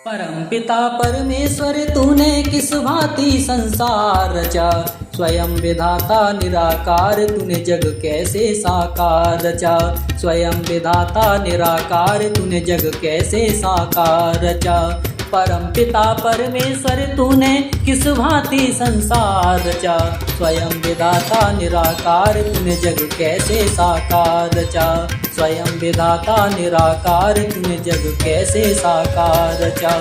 परमपिता परमेश्वर तूने किस भांति संसार रचा। स्वयं विधाता निराकार तूने जग कैसे साकार रचा। स्वयं विधाता निराकार तूने जग कैसे साकार रचा। परमपिता परमेश्वर तूने किस भांति संसार रचा। स्वयं विधाता निराकार तूने जग कैसे साकार रचा। स्वयं विधाता निराकार तूने जग कैसे साकार रचा।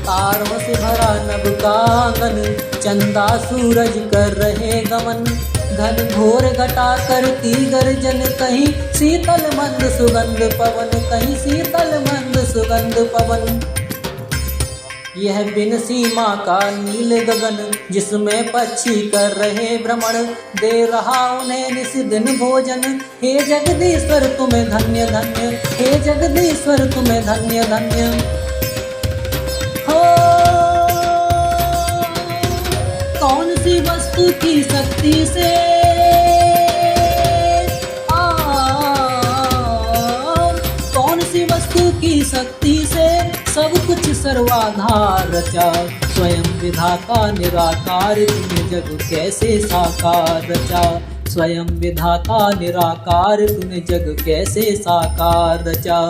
तारों से भरा नभ का आंगन, चंदा सूरज कर रहे गमन। घन घोर घटा करती गर्जन, कहीं शीतल मंद सुगंध पवन, कहीं शीतल मंद सुगंध पवन। यह बिन सीमा का नील गगन, जिसमें पक्षी कर रहे भ्रमण। दे रहा उन्हें निस दिन भोजन, हे जगदीश्वर तुम्हें धन्य धन्य, हे जगदीश्वर तुम्हें धन्य धन्य। हो कौन सी वस्तु की शक्ति से कौन सी वस्तु की शक्ति से सब कुछ सर्वाधार रचा। स्वयं विधाता निराकार तूने जग कैसे साकार रचा। स्वयं विधाता निराकार तूने जग कैसे साकार रचा।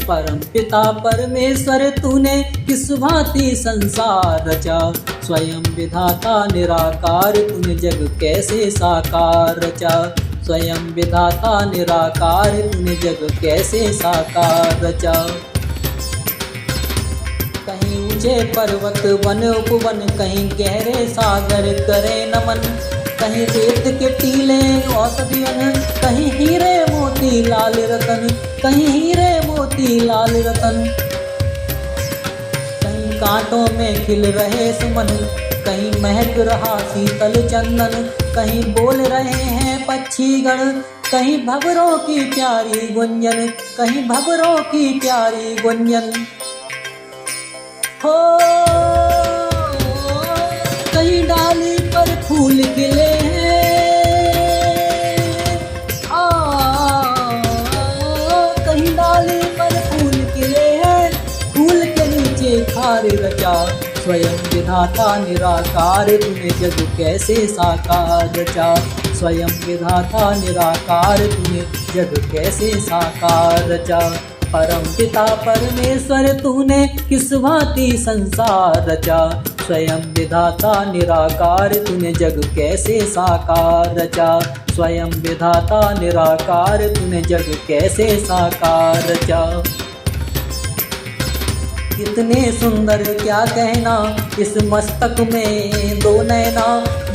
परम पिता परमेश्वर तूने किस भांति संसार रचा। स्वयं विधाता निराकार तूने जग कैसे साकार रचा। स्वयं विधाता निराकार तूने जग कैसे साकार रचा। कहीं ऊंचे पर्वत वन उपवन, कहीं गहरे सागर करे नमन। कहीं रेत के टीले औषधियन, कहीं हीरे मोती लाल रतन, कहीं हीरे मोती लाल रतन। कहीं कांटों में खिल रहे सुमन, कहीं महक रहा शीतल चंदन। कहीं बोल रहे हैं पक्षीगण, कहीं भंवरों की प्यारी गुंजन, कहीं भंवरों की प्यारी गुंजन। हो कहीं डाली पर फूल खिले हैं, कहीं डाली पर फूल खिले हैं। फूल के नीचे खार रचा। स्वयं विधाता निराकार तूने जग कैसे साकार रचा। स्वयं विधाता निराकार तूने जग कैसे साकार रचा। परम पिता परमेश्वर तूने किस भांति संसार रचा। स्वयं विधाता निराकार तूने जग कैसे साकार रचा। स्वयं विधाता निराकार तूने जग कैसे साकार रचा। कितने सुंदर क्या कहना इस मस्तक में दो नैना।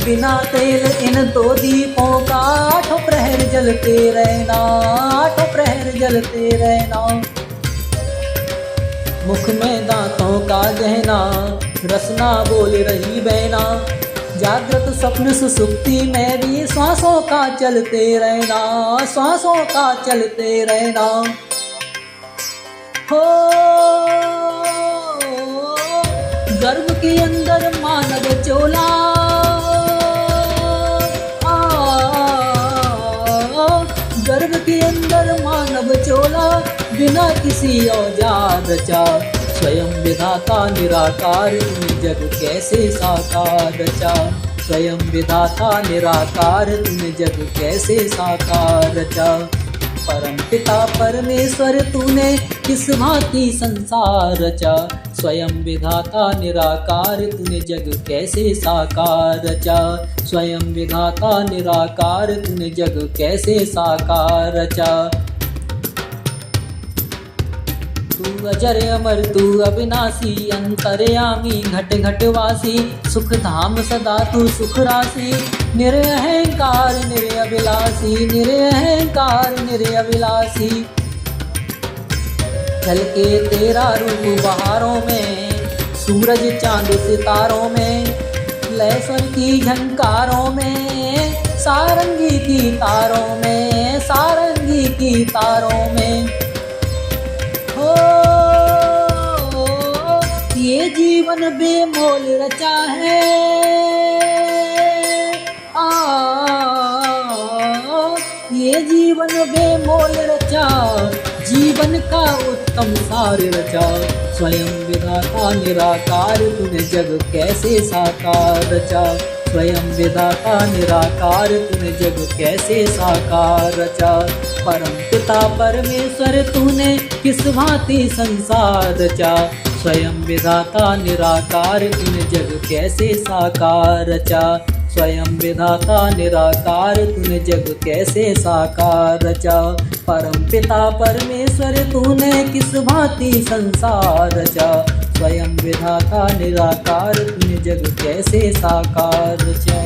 बिना तेल इन दो दीपों का आठों प्रहर जलते रहना, आठों प्रहर जलते रहना। मुख में दांतों का गहना, रसना बोल रही बहना। जागृत स्वप्न सुसुप्ति में भी श्वासों का चलते रहना, श्वासों का चलते रहना। हो गर्भ के अंदर मानव चोला, गर्भ के अंदर मानव चोला। बिना किसी औजार रचा। स्वयं विधाता निराकार तूने जग कैसे साकार रचा। स्वयं विधाता निराकार तूने जग कैसे साकार रचा। परम पिता परमेश्वर तूने किस भांति संसार रचा। स्वयं विधाता निराकार तूने जग कैसे साकार रचा। स्वयं विधाता निराकार तूने जग कैसे साकार रचा। तू अजर अमर तू अविनाशी, अंतर्यामी घट घटवासी। सुख धाम सदा तू सुख राशि, निरअहंकार निरअभिलाषी, निरअहंकार निरअभिलाषी। झलके तेरा रूप बहारों में, सूरज चांद सितारों में। लय स्वर की झंकारों में, सारंगी की तारों में, सारंगी की तारों में। हो ये जीवन बेमोल रचा है। ये जीवन बेमोल रचा। जी जीवन का उत्तम सार रचा। स्वयं विधाता निराकार तूने जग कैसे साकार रचा। स्वयं विधाता निराकार तूने जग कैसे साकार रचा। परम पिता परमेश्वर तूने किस भांति संसार रचा। स्वयं विधाता निराकार तूने जग कैसे साकार रचा। स्वयं विधाता निराकार तूने जग कैसे साकार रचा। परम पिता परमेश्वर तूने किस भांति संसार रचा। स्वयं विधाता निराकार तूने जग कैसे साकार रचा।